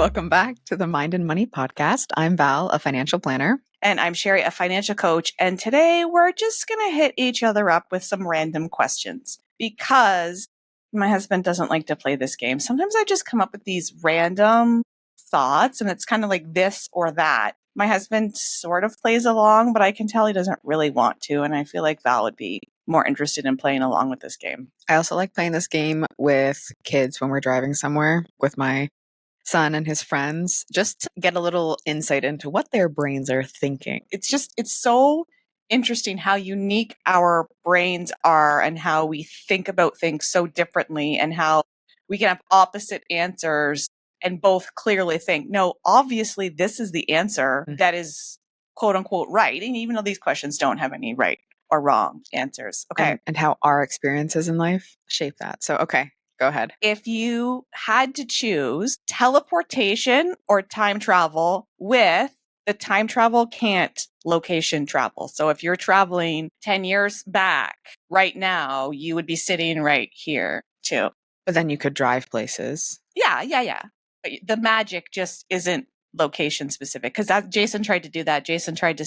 Welcome back to the Mind and Money podcast. I'm Val, a financial planner. And I'm Sherry, a financial coach. And today we're just going to hit each other up with some random questions because my husband doesn't like to play this game. Sometimes I just come up with these random thoughts and it's kind of like this or that. My husband sort of plays along, but I can tell he doesn't really want to. And I feel like Val would be more interested in playing along with this game. I also like playing this game with kids when we're driving somewhere with my son and his friends, just to get a little insight into what their brains are thinking. It's so interesting how unique our brains are and how we think about things so differently and how we can have opposite answers and both clearly think, no, obviously this is the answer that is quote unquote right. And even though these questions don't have any right or wrong answers. Okay. And how our experiences in life shape that. So, okay, go ahead. If you had to choose teleportation or time travel with the time travel can't location travel. So if you're traveling 10 years back right now, you would be sitting right here too. But then you could drive places. Yeah. But the magic just isn't location specific because Jason tried to do that. Jason tried to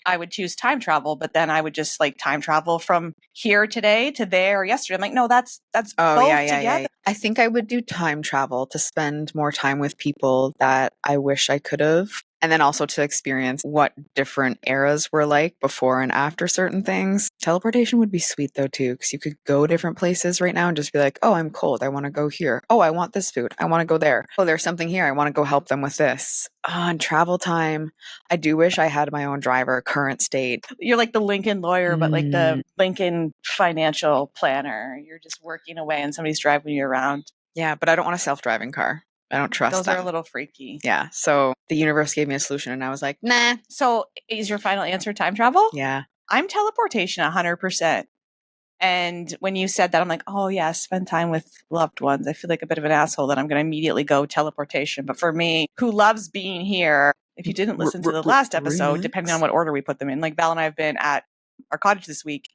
I would choose time travel, but then I would just time travel from here today to there or yesterday. I'm like, no, that's both together. Yeah. I think I would do time travel to spend more time with people that I wish I could have. And then also to experience what different eras were like before and after certain things. Teleportation would be sweet though too, because you could go different places right now and just be like, oh, I'm cold. I want to go here. Oh, I want this food. I want to go there. Oh, there's something here. I want to go help them with this. And travel time. I do wish I had my own driver, current state. You're like the Lincoln lawyer, but like the Lincoln financial planner. You're just working away and somebody's driving you around. Yeah, but I don't want a self-driving car. I don't trust those them. Are a little freaky. Yeah. So the universe gave me a solution and I was like, nah. So is your final answer time travel? Yeah. I'm teleportation 100%. And when you said that, I'm like, oh yeah, spend time with loved ones. I feel like a bit of an asshole that I'm going to immediately go teleportation. But for me, who loves being here, if you didn't listen to the last episode, depending on what order we put them in, like Val and I have been at our cottage this week.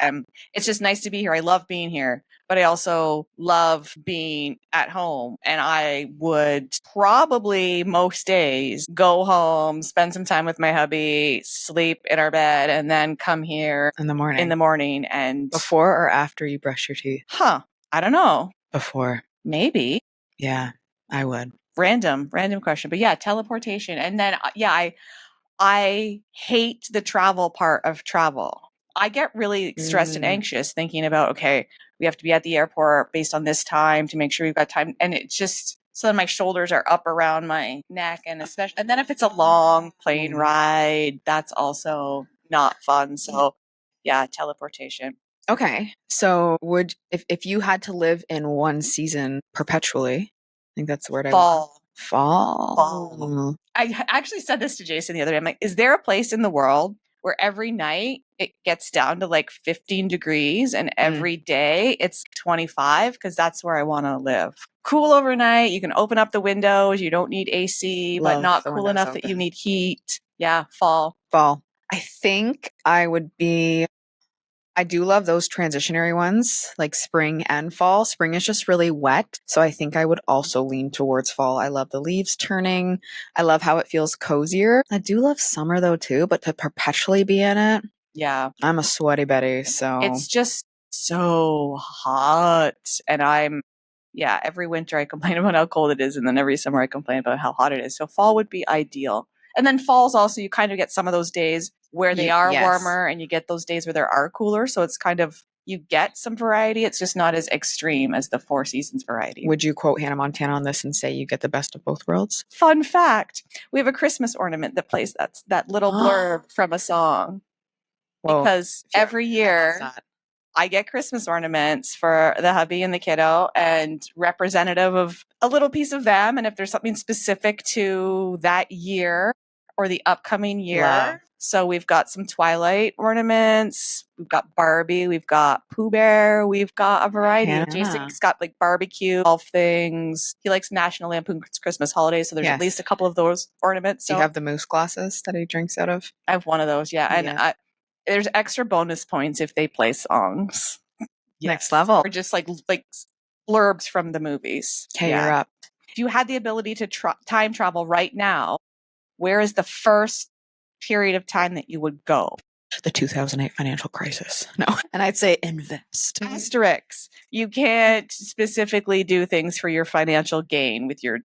It's just nice to be here. I love being here, but I also love being at home. And I would probably most days go home, spend some time with my hubby, sleep in our bed, and then come here in the morning. And before or after you brush your teeth? I don't know. Before. Maybe. Yeah, I would. Random question. But yeah, teleportation. And then, I hate the travel part of travel. I get really stressed and anxious thinking about, okay, we have to be at the airport based on this time to make sure we've got time. And it just, so then my shoulders are up around my neck and then if it's a long plane ride, that's also not fun. So yeah, teleportation. Okay. So if you had to live in one season perpetually, I think that's the word. Fall. I actually said this to Jason the other day. I'm like, is there a place in the world where every night it gets down to 15 degrees and every day it's 25? Because that's where I want to live. Cool overnight. You can open up the windows. You don't need AC, but not cool enough that you need heat. Yeah, fall. I think I do love those transitionary ones, like spring and fall. Spring is just really wet. So I think I would also lean towards fall. I love the leaves turning. I love how it feels cozier. I do love summer though too, but to perpetually be in it. Yeah. I'm a sweaty Betty, so. It's just so hot. And every winter I complain about how cold it is. And then every summer I complain about how hot it is. So fall would be ideal. And then fall's also, you kind of get some of those days where they are warmer and you get those days where there are cooler. So it's kind of, you get some variety. It's just not as extreme as the Four Seasons variety. Would you quote Hannah Montana on this and say you get the best of both worlds? Fun fact. We have a Christmas ornament that plays that little blurb from a song. Whoa. Because every year I get Christmas ornaments for the hubby and the kiddo and representative of a little piece of them. And if there's something specific to that year or the upcoming year. Wow. So we've got some Twilight ornaments. We've got Barbie. We've got Pooh Bear. We've got a variety. Yeah. Jason's got barbecue, golf things. He likes National Lampoon's Christmas Holiday. So there's at least a couple of those ornaments. So do you have the moose glasses that he drinks out of? I have one of those. Yeah. And there's extra bonus points if they play songs. Next level. Or just like blurbs from the movies. Okay, you're up. If you had the ability to time travel right now, where is the first period of time that you would go? The 2008 financial crisis. No. And I'd say invest. Asterisk. You can't specifically do things for your financial gain with your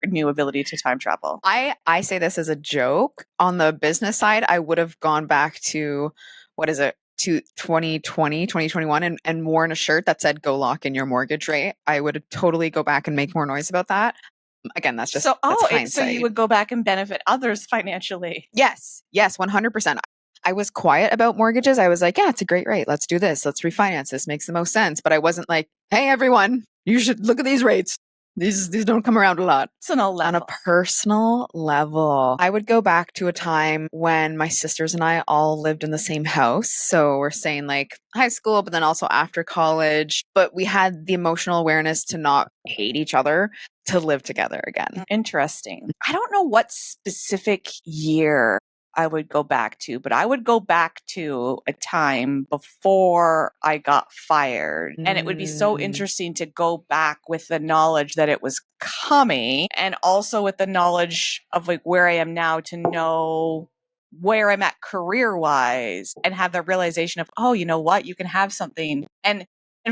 new ability to time travel. I say this as a joke. On the business side, I would have gone back to, what is it, to 2020, 2021 and worn a shirt that said, go lock in your mortgage rate. I would totally go back and make more noise about that. Again, that's just that's hindsight. So you would go back and benefit others financially. Yes, 100%. I was quiet about mortgages. I was like, yeah, it's a great rate. Let's do this. Let's refinance. This makes the most sense. But I wasn't like, hey, everyone, you should look at these rates. These don't come around a lot. On a personal level, I would go back to a time when my sisters and I all lived in the same house. So we're saying like high school, but then also after college. But we had the emotional awareness to not hate each other, to live together again. Interesting. I don't know what specific year I would go back to, but I would go back to a time before I got fired. And it would be so interesting to go back with the knowledge that it was coming, and also with the knowledge of like where I am now, to know where I'm at career wise, and have the realization of, oh, you know what, you can have something. And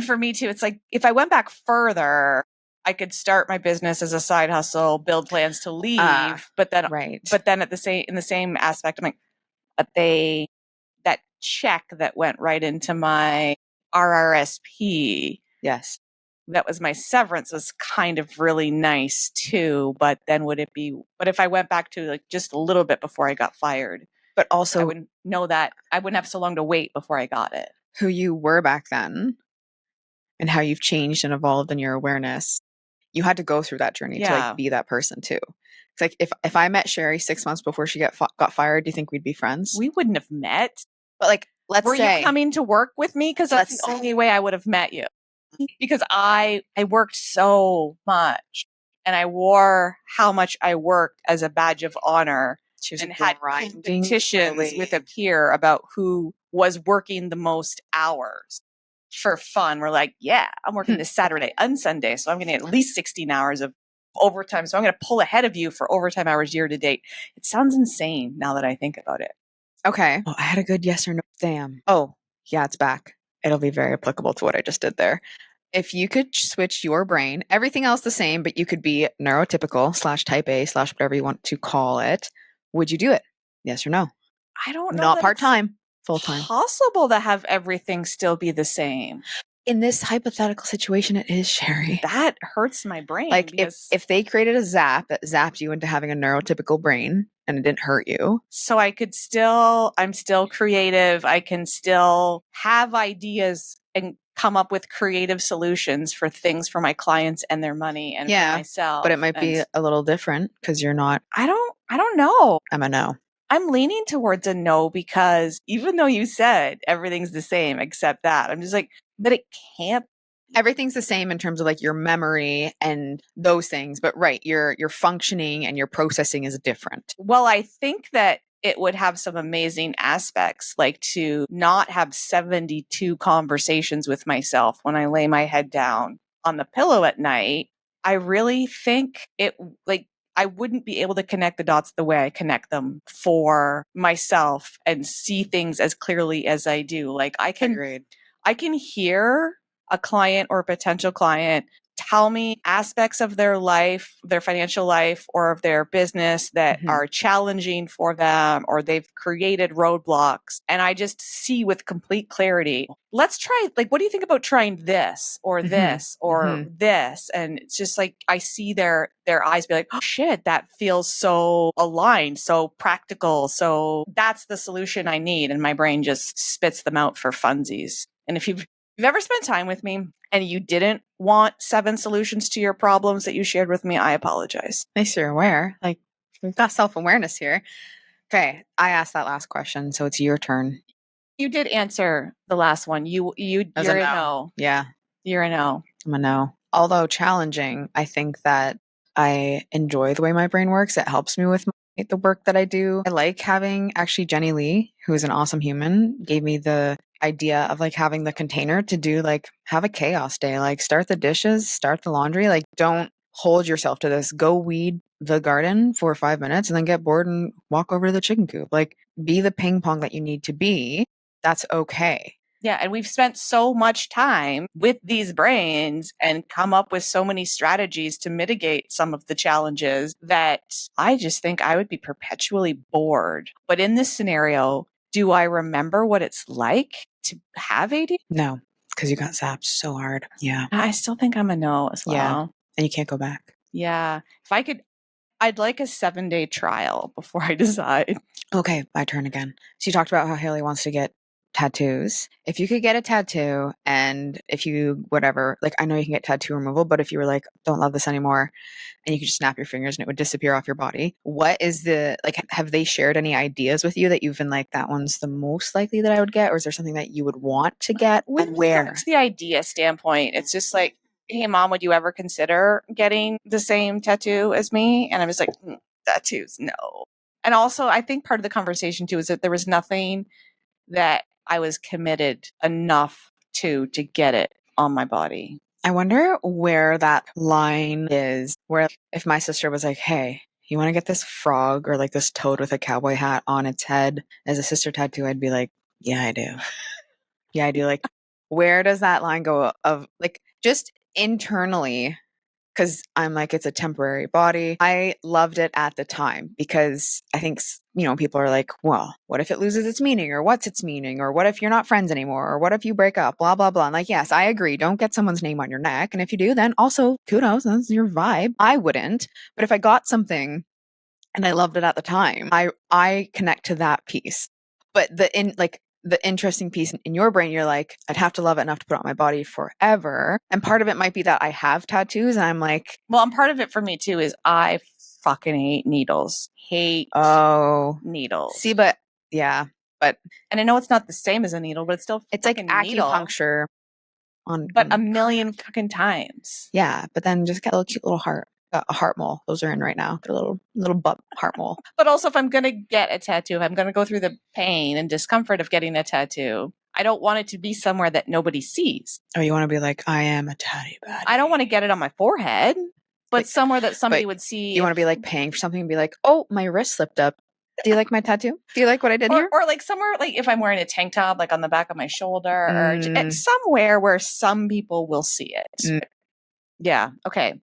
for me too, it's like, if I went back further, I could start my business as a side hustle, build plans to leave, but then at in the same aspect, I'm like, but that check that went right into my RRSP. Yes. That was my severance, was kind of really nice too. But then but if I went back to like just a little bit before I got fired, but also I wouldn't know that, I wouldn't have so long to wait before I got it. Who you were back then and how you've changed and evolved in your awareness. You had to go through that journey to like be that person too. It's like if I met Sherry 6 months before she got fired, do you think we'd be friends? We wouldn't have met. But like, were you coming to work with me? Because that's the only way I would have met you. Because I worked so much, and I wore how much I worked as a badge of honor, and had competitions with a peer about who was working the most hours. For fun, we're like, yeah, I'm working this Saturday and Sunday, so I'm getting at least 16 hours of overtime. So I'm going to pull ahead of you for overtime hours year to date. It sounds insane now that I think about it. Okay. Oh, I had a good yes or no. Damn. Oh, yeah, it's back. It'll be very applicable to what I just did there. If you could switch your brain, everything else the same, but you could be neurotypical / type A / whatever you want to call it, would you do it? Yes or no? I don't know. Not part-time. Full-time. Possible to have everything still be the same. In this hypothetical situation, it is, Sherry. That hurts my brain. Like if they created a zap that zapped you into having a neurotypical brain and it didn't hurt you. So I'm still creative. I can still have ideas and come up with creative solutions for things for my clients and their money and for myself. But it might be a little different because you're not. I don't know. I'm a no. I'm leaning towards a no, because even though you said everything's the same except that, I'm just like, but it can't. Everything's the same in terms of like your memory and those things, but right, your functioning and your processing is different. Well, I think that it would have some amazing aspects, like to not have 72 conversations with myself when I lay my head down on the pillow at night. I really think I wouldn't be able to connect the dots the way I connect them for myself and see things as clearly as I do. Like I can hear a client or a potential client tell me aspects of their life, their financial life, or of their business that are challenging for them, or they've created roadblocks. And I just see with complete clarity, let's try, like, what do you think about trying this or this or this? And it's just like, I see their eyes be like, oh shit, that feels so aligned, so practical. So that's the solution I need. And my brain just spits them out for funsies. And if you've ever spent time with me and you didn't want 7 solutions to your problems that you shared with me, I apologize. At least you're aware. Like, we've got self-awareness here. Okay, I asked that last question, so it's your turn. You did answer the last one. You're a no. Yeah. You're a no. I'm a no. Although challenging, I think that I enjoy the way my brain works. It helps me with the work that I do. I like having, actually, Jenny Lee, who's an awesome human, gave me the idea of like having the container to do, like, have a chaos day, like start the dishes, start the laundry, like don't hold yourself to this. Go weed the garden for 5 minutes and then get bored and walk over to the chicken coop. Like, be the ping pong that you need to be. That's okay. Yeah, and we've spent so much time with these brains and come up with so many strategies to mitigate some of the challenges that I just think I would be perpetually bored. But in this scenario, do I remember what it's like to have ADHD? No, because you got zapped so hard. Yeah. I still think I'm a no as well. Yeah. And you can't go back. Yeah. If I could, I'd like a 7-day trial before I decide. Okay, my turn again. So you talked about how Haley wants to get tattoos. If you could get a tattoo and if you, whatever, like I know you can get tattoo removal, but if you were like, don't love this anymore, and you could just snap your fingers and it would disappear off your body, what is the, like, have they shared any ideas with you that you've been like, that one's the most likely that I would get? Or is there something that you would want to get? And where? It's the idea standpoint. It's just like, hey, mom, would you ever consider getting the same tattoo as me? And I was like, tattoos, no. And also, I think part of the conversation too is that there was nothing that I was committed enough to get it on my body. I wonder where that line is, where if my sister was like, hey, you want to get this frog or like this toad with a cowboy hat on its head as a sister tattoo, I'd be like, yeah, I do. Yeah, I do. Like, where does that line go of like just internally? Because I'm like, it's a temporary body. I loved it at the time because I think, people are like, well, what if it loses its meaning or what's its meaning? Or what if you're not friends anymore? Or what if you break up? Blah, blah, blah. And like, yes, I agree. Don't get someone's name on your neck. And if you do, then also kudos. That's your vibe. I wouldn't. But if I got something and I loved it at the time, I connect to that piece. But the interesting piece in your brain, you're like, I'd have to love it enough to put it on my body forever. And part of it might be that I have tattoos and I'm like, well, and part of it for me too is I fucking hate needles. Needles. See, but yeah, but. And I know it's not the same as a needle, but it's like acupuncture but a million fucking times. Yeah, but then just get a little cute little heart. A heart mole. Those are in right now. A little butt heart mole. But also, if I'm going to get a tattoo, if I'm going to go through the pain and discomfort of getting a tattoo, I don't want it to be somewhere that nobody sees. Oh, you want to be like, I am a tatty baddie. I don't want to get it on my forehead, but somewhere that somebody would see. You want to be like paying for something and be like, oh, my wrist slipped up. Do you like my tattoo? Do you like what I did here? Or like somewhere, like if I'm wearing a tank top, like on the back of my shoulder, or somewhere where some people will see it. Yeah. Okay.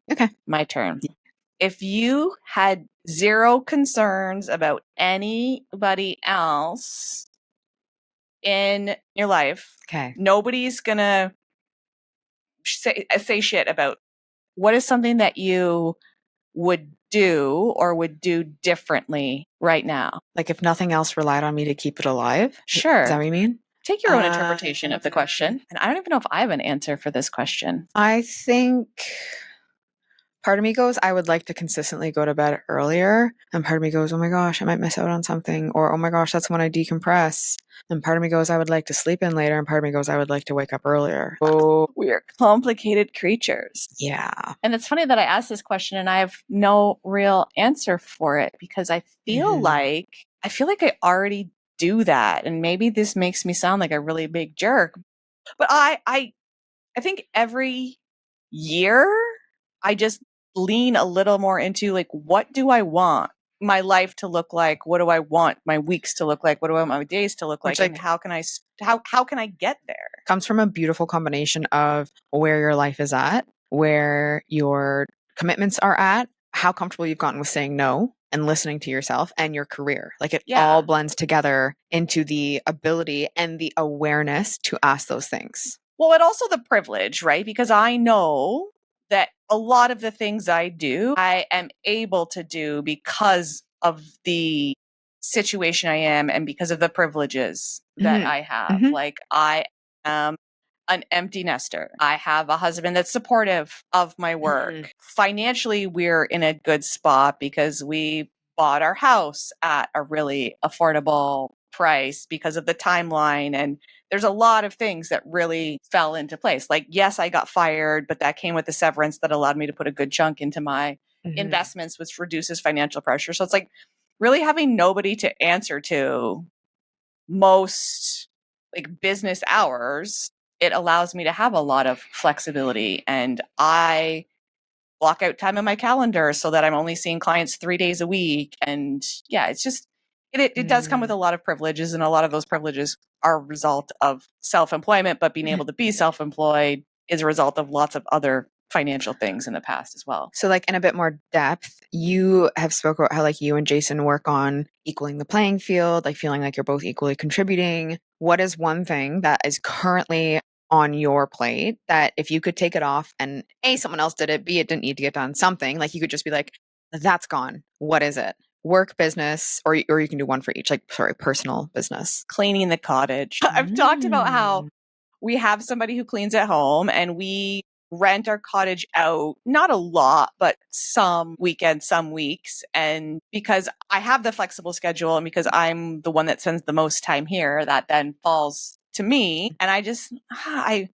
My turn. If you had zero concerns about anybody else in your life, nobody's gonna say shit about, what is something that you would do or would do differently right now? Like if nothing else relied on me to keep it alive? Sure. Is that what you mean? Take your own interpretation of the question. And I don't even know if I have an answer for this question. I think part of me goes, I would like to consistently go to bed earlier. And part of me goes, oh my gosh, I might miss out on something. Or, oh my gosh, that's when I decompress. And part of me goes, I would like to sleep in later. And part of me goes, I would like to wake up earlier. Oh, we're complicated creatures. Yeah. And it's funny that I asked this question and I have no real answer for it because I feel like I already do that. And maybe this makes me sound like a really big jerk. But I think every year I just lean a little more into like, what do I want my life to look like? What do I want my weeks to look like? What do I want my days to look like? And how can I get there? Comes from a beautiful combination of where your life is at, where your commitments are at, how comfortable you've gotten with saying no and listening to yourself, and your career. Like it all blends together into the ability and the awareness to ask those things. Well, and also the privilege, right? Because I know that a lot of the things I do, I am able to do because of the situation I am and because of the privileges that I have. Like I am an empty nester. I have a husband that's supportive of my work. Financially, we're in a good spot because we bought our house at a really affordable price because of the timeline. And there's a lot of things that really fell into place. Like, yes, I got fired, but that came with the severance that allowed me to put a good chunk into my investments, which reduces financial pressure. So it's like really having nobody to answer to most like business hours. It allows me to have a lot of flexibility. And I block out time in my calendar so that I'm only seeing clients 3 days a week. And yeah, it's just, it does come with a lot of privileges, and a lot of those privileges are a result of self-employment, but being able to be self-employed is a result of lots of other financial things in the past as well. So like in a bit more depth, you have spoke about how like you and Jason work on equaling the playing field, like feeling like you're both equally contributing. What is one thing that is currently on your plate that if you could take it off and A, someone else did it, B, it didn't need to get done, something like you could just be like, that's gone. What is it? Work, business, or you can do one for each, like, sorry, personal, business. Cleaning the cottage. I've talked about how we have somebody who cleans at home, and we rent our cottage out, not a lot, but some weekends, some weeks. And because I have the flexible schedule and because I'm the one that spends the most time here, that then falls to me. And I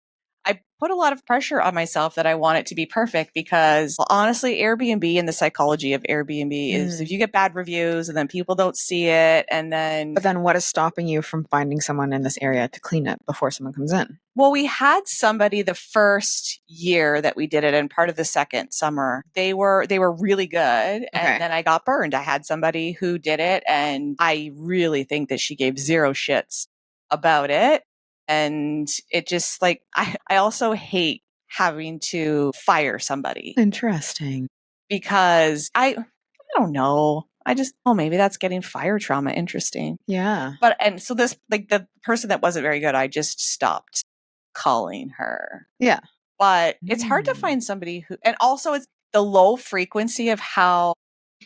put a lot of pressure on myself that I want it to be perfect because honestly, Airbnb and the psychology of Airbnb is if you get bad reviews and then people don't see it and then... But then what is stopping you from finding someone in this area to clean it before someone comes in? Well, we had somebody the first year that we did it and part of the second summer. They were really good. And then I got burned. I had somebody who did it and I really think that she gave zero shits about it. And it just like, I also hate having to fire somebody. Interesting. Because I don't know. Maybe that's getting fire trauma. Interesting. Yeah. And so this, like the person that wasn't very good, I just stopped calling her. Yeah. But it's hard to find somebody who, and also it's the low frequency of how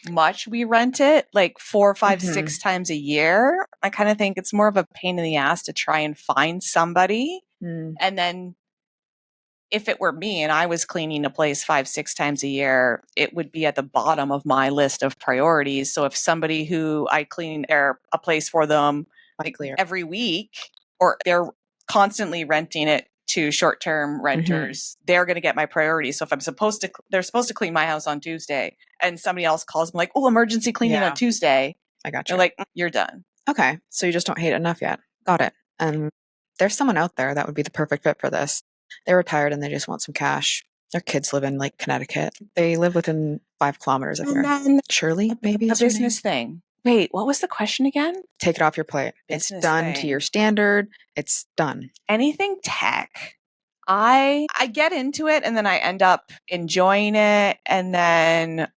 much we rent it, like 4, 5, 6 times a year. I kind of think it's more of a pain in the ass to try and find somebody. And then if it were me and I was cleaning a place 5, 6 times a year, it would be at the bottom of my list of priorities. So if somebody who I clean a place for them like every week, or they're constantly renting it to short-term renters, they're going to get my priority. So if they're supposed to clean my house on Tuesday and somebody else calls me like, oh, emergency cleaning on Tuesday. I got you. They're like, you're done. Okay. So you just don't hate it enough yet. Got it. And there's someone out there that would be the perfect fit for this. They're retired and they just want some cash. Their kids live in like Connecticut. They live within 5 kilometers of here. Shirley, maybe a business thing. Wait, what was the question again? Take it off your plate. It's done to your standard. It's done. Anything tech. I get into it and then I end up enjoying it. And then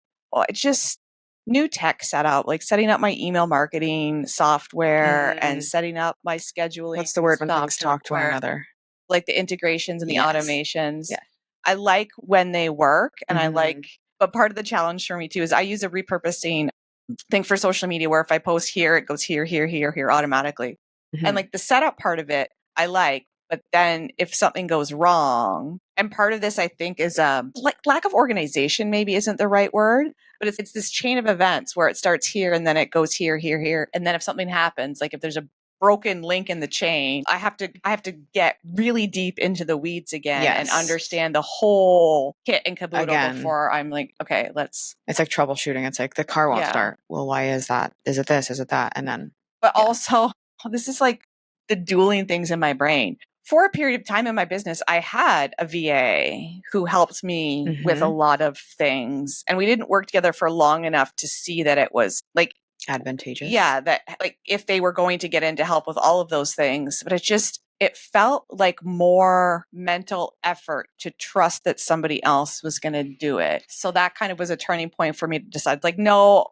it's just new tech setup, like setting up my email marketing software and setting up my scheduling. What's the word when things talk to one another? Like the integrations and the automations. Yeah. I like when they work and but part of the challenge for me too is I use a repurposing thing for social media where if I post here, it goes here, here, here, here automatically. And like the setup part of it, I like, but then if something goes wrong, and part of this I think is like lack of organization maybe isn't the right word, but it's this chain of events where it starts here and then it goes here, here, here. And then if something happens, like if there's a broken link in the chain, I have to get really deep into the weeds again and understand the whole kit and caboodle before I'm like, okay, let's... It's like troubleshooting. It's like the car won't start. Well, why is that? Is it this? Is it that? And then... But also, this is like the dueling things in my brain. For a period of time in my business, I had a VA who helped me with a lot of things. And we didn't work together for long enough to see that it was like... advantageous. Yeah, that like if they were going to get in to help with all of those things, but it felt like more mental effort to trust that somebody else was going to do it. So that kind of was a turning point for me to decide like, no,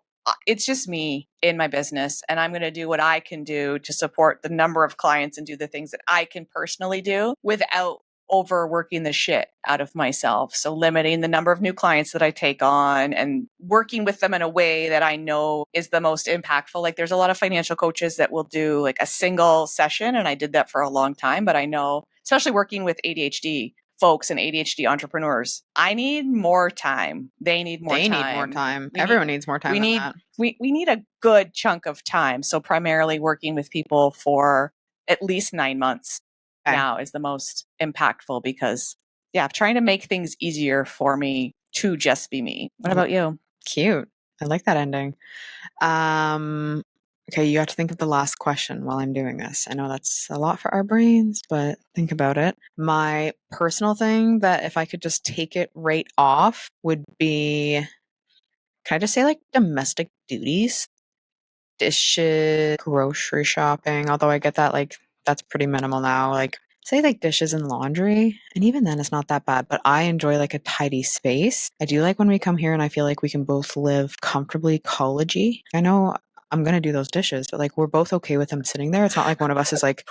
it's just me in my business and I'm going to do what I can do to support the number of clients and do the things that I can personally do without overworking the shit out of myself. So limiting the number of new clients that I take on and working with them in a way that I know is the most impactful. Like there's a lot of financial coaches that will do like a single session. And I did that for a long time, but I know, especially working with ADHD folks and ADHD entrepreneurs, I need more time. They need more time. They need more time. Everyone needs more time. We need a good chunk of time. So primarily working with people for at least 9 months. Now is the most impactful because trying to make things easier for me to just be me. What about you? Cute. I like that ending. Okay, you have to think of the last question while I'm doing this. I know that's a lot for our brains, but think about it. My personal thing that if I could just take it right off would be, can I just say like domestic duties? Dishes, grocery shopping, although I get that like that's pretty minimal now. Like say like dishes and laundry, and even then it's not that bad, but I enjoy like a tidy space. I do like when we come here and I feel like we can both live comfortably collegey. I know I'm gonna do those dishes, but like we're both okay with them sitting there. It's not like one of us is like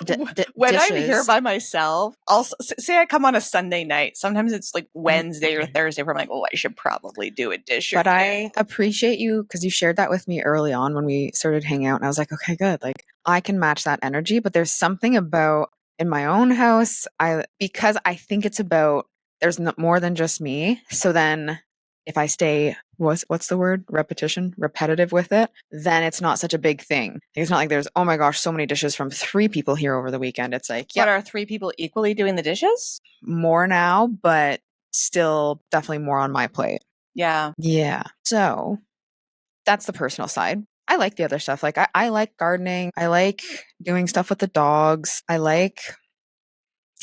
when dishes. I'm here by myself, I'll say I come on a Sunday night. Sometimes it's like Wednesday or Thursday where I'm like, oh, I should probably do a dish. But I appreciate you because you shared that with me early on when we started hanging out, and I was like, okay, good. Like I can match that energy. But there's something about in my own house, because I think it's about there's more than just me. So then if I stay what's the word? Repetitive with it, then it's not such a big thing. It's not like there's, oh my gosh, so many dishes from 3 people here over the weekend. It's like, But are 3 people equally doing the dishes? More now, but still definitely more on my plate. Yeah. Yeah. So that's the personal side. I like the other stuff. Like I like gardening. I like doing stuff with the dogs. I like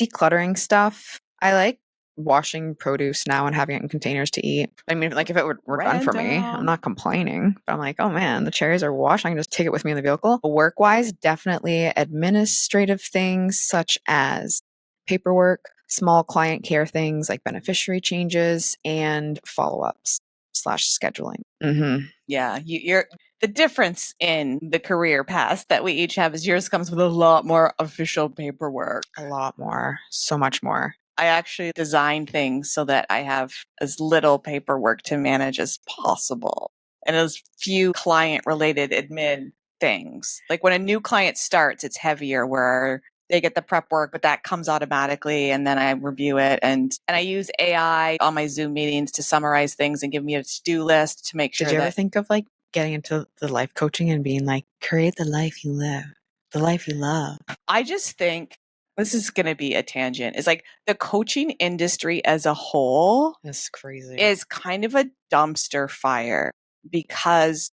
decluttering stuff. I like washing produce now and having it in containers to eat. I mean, like if it were done for me, I'm not complaining. But I'm like, oh man, the cherries are washed. I can just take it with me in the vehicle. Work-wise, definitely administrative things such as paperwork, small client care things like beneficiary changes, and follow-ups / scheduling. Mm-hmm. Yeah, you're the difference in the career path that we each have is yours comes with a lot more official paperwork. A lot more. So much more. I actually designed things so that I have as little paperwork to manage as possible and as few client related admin things. Like when a new client starts, it's heavier where they get the prep work, but that comes automatically and then I review it. And I use AI on my Zoom meetings to summarize things and give me a to-do list to make sure. Did you ever think of like getting into the life coaching and being like, create the life you live, the life you love? I just think this is going to be a tangent. It's like the coaching industry as a whole is crazy. Is kind of a dumpster fire because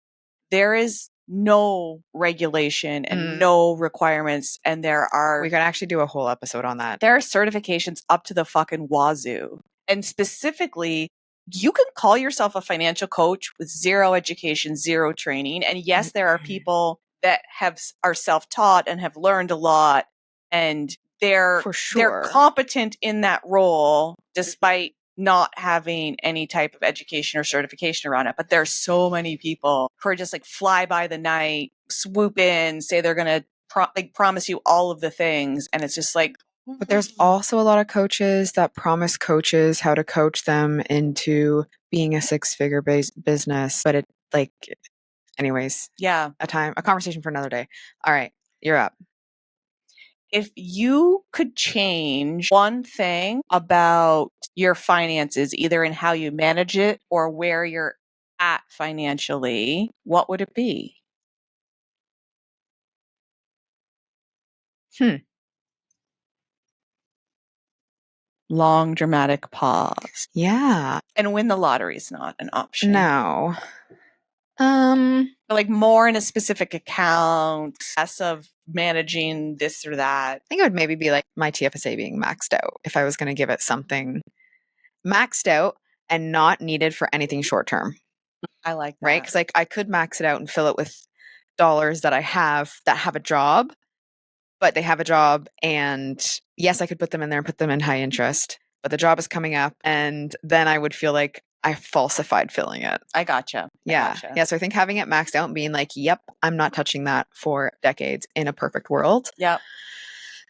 there is no regulation and no requirements. And we could actually do a whole episode on that. There are certifications up to the fucking wazoo. And specifically, you can call yourself a financial coach with zero education, zero training. And yes, there are people that are self-taught and have learned a lot and they're competent in that role despite not having any type of education or certification around it. But there's so many people who are just like fly by the night, swoop in, say they're going to promise you all of the things. And it's just like, but there's also a lot of coaches that promise coaches how to coach them into being a 6-figure business. But it like, anyways, yeah, a conversation for another day. All right, you're up. If you could change one thing about your finances, either in how you manage it or where you're at financially, what would it be? Long dramatic pause. Yeah. And win the lottery is not an option. No. Like more in a specific account, less of managing this or that. I think it would maybe be like my TFSA being maxed out if I was going to give it something maxed out and not needed for anything short term. I like that. Right? Because like I could max it out and fill it with dollars that I have that have a job, but they have a job, and yes, I could put them in there and put them in high interest, but the job is coming up and then I would feel like I falsified filling it. I gotcha. Yeah. Yeah. So I think having it maxed out and being like, yep, I'm not touching that for decades in a perfect world. Yep.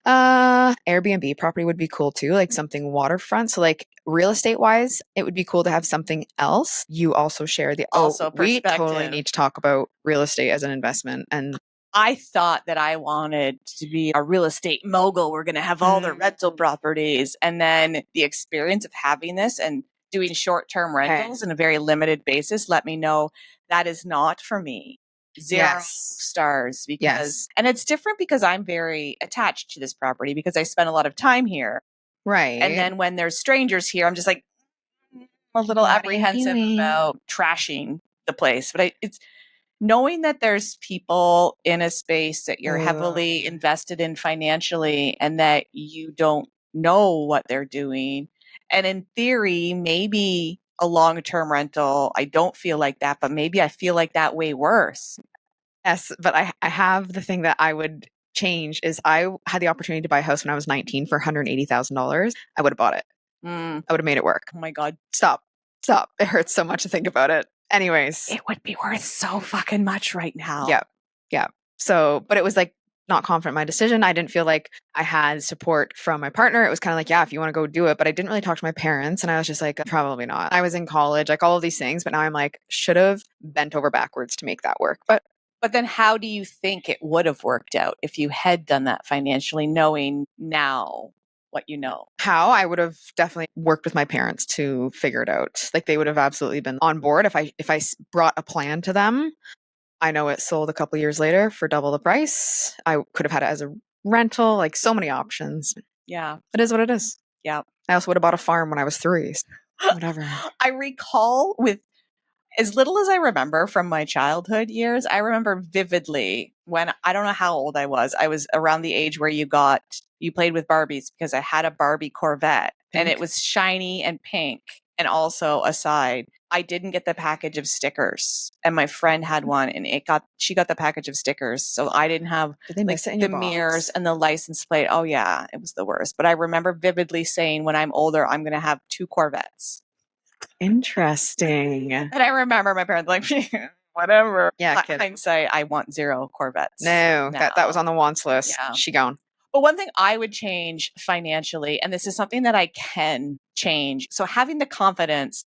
Airbnb property would be cool too, like something waterfront. So like real estate wise, it would be cool to have something else. You also share the we totally need to talk about real estate as an investment. And I thought that I wanted to be a real estate mogul. We're going to have all the rental properties. And then the experience of having this and doing short-term rentals in a very limited basis let me know that is not for me. Zero stars because, and it's different because I'm very attached to this property because I spend a lot of time here. Right. And then when there's strangers here, I'm just like a little apprehensive about trashing the place. But knowing that there's people in a space that you're heavily invested in financially and that you don't know what they're doing. And in theory, maybe a long-term rental, I don't feel like that, but maybe I feel like that way worse. Yes, but I have the thing that I would change is I had the opportunity to buy a house when I was 19 for $180,000. I would have bought it. I would have made it work. Oh my God. Stop. It hurts so much to think about it. Anyways. It would be worth so fucking much right now. Yeah. So, but it was like not confident in my decision. I didn't feel like I had support from my partner. It was kind of like, yeah, if you want to go do it. But I didn't really talk to my parents. And I was just like, probably not. I was in college, like all of these things. But now I'm like, should have bent over backwards to make that work. But then how do you think it would have worked out if you had done that financially, knowing now what you know? How? I would have definitely worked with my parents to figure it out. Like they would have absolutely been on board if I brought a plan to them. I know it sold a couple years later for double the price. I could have had it as a rental, like so many options. Yeah. It is what it is. Yeah. I also would have bought a farm when I was 3. So whatever. I recall with as little as I remember from my childhood years, I remember vividly when I don't know how old I was. I was around the age where you played with Barbies because I had a Barbie Corvette and it was shiny and pink. And also aside, I didn't get the package of stickers and my friend had one and she got the package of stickers. So I didn't have like the mirrors and the license plate. Oh yeah, it was the worst. But I remember vividly saying when I'm older, I'm going to have 2 Corvettes. Interesting. And I remember my parents like, whatever. Yeah, hindsight, I want 0 Corvettes. No, that was on the wants list. Yeah. She gone. But one thing I would change financially, and this is something that I can change. So having the confidence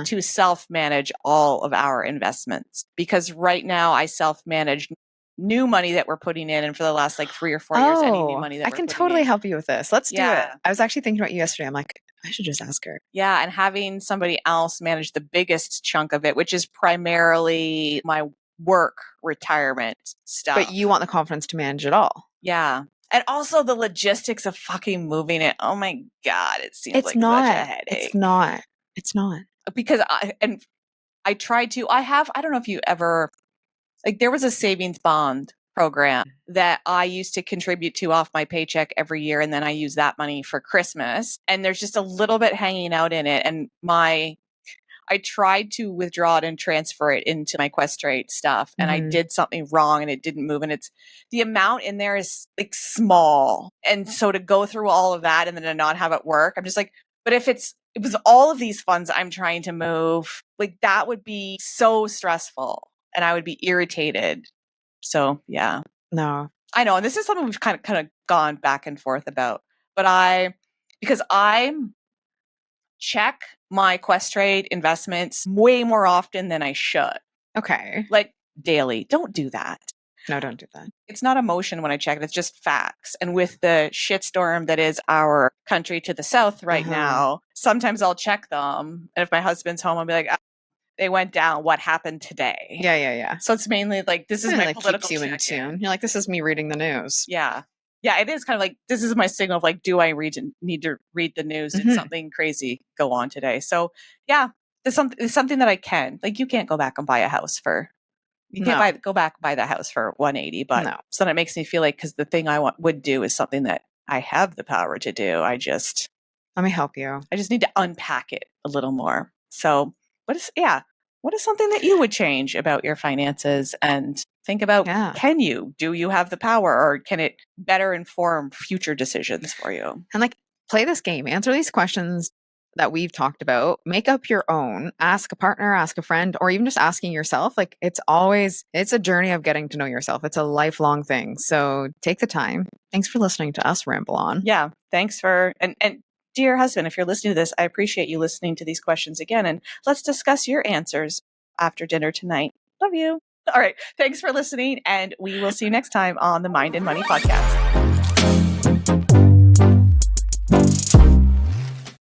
to self-manage all of our investments, because right now I self-manage new money that we're putting in, and for the last like 3 or 4 years, any new money that I can totally help you with this. Let's do it. I was actually thinking about you yesterday. I'm like, I should just ask her. Yeah, and having somebody else manage the biggest chunk of it, which is primarily my work retirement stuff. But you want the confidence to manage it all. Yeah. And also the logistics of fucking moving it. Oh my God, it seems like such a headache. It's not. Because I tried to, I don't know if you ever, like there was a savings bond program that I used to contribute to off my paycheck every year. And then I use that money for Christmas. And there's just a little bit hanging out in it. And I tried to withdraw it and transfer it into my Questrate stuff. And I did something wrong and it didn't move. And the amount in there is like small. And so to go through all of that and then to not have it work, I'm just like, but if it was all of these funds I'm trying to move, like that would be so stressful and I would be irritated. So yeah. No. I know. And this is something we've kind of gone back and forth about, but because I check my Questrate investments way more often than I should. Okay. Like daily. Don't do that. No, don't do that. It's not emotion when I check it. It's just facts. And with the shitstorm that is our country to the south right now, sometimes I'll check them. And if my husband's home, I'll be like, they went down. What happened today? Yeah. So it's mainly like, this is my like political keeps you in tune. You're like, this is me reading the news. Yeah. Yeah, it is kind of like, this is my signal of like, do I need to read the news? Did something crazy go on today? So yeah, there's something that I can, like, you can't go back and buy a house you can't go back and buy that house for 180, but so that makes me feel like, because the thing I would do is something that I have the power to do. Let me help you. I just need to unpack it a little more. So what is something that you would change about your finances and think about, do you have the power, or can it better inform future decisions for you? And like, play this game, answer these questions that we've talked about, make up your own, ask a partner, ask a friend, or even just asking yourself. Like, it's a journey of getting to know yourself. It's a lifelong thing. So take the time. Thanks for listening to us ramble on. Yeah. Thanks for, and dear husband, if you're listening to this, I appreciate you listening to these questions again, and let's discuss your answers after dinner tonight. Love you. All right. Thanks for listening, and we will see you next time on the Mind and Money podcast.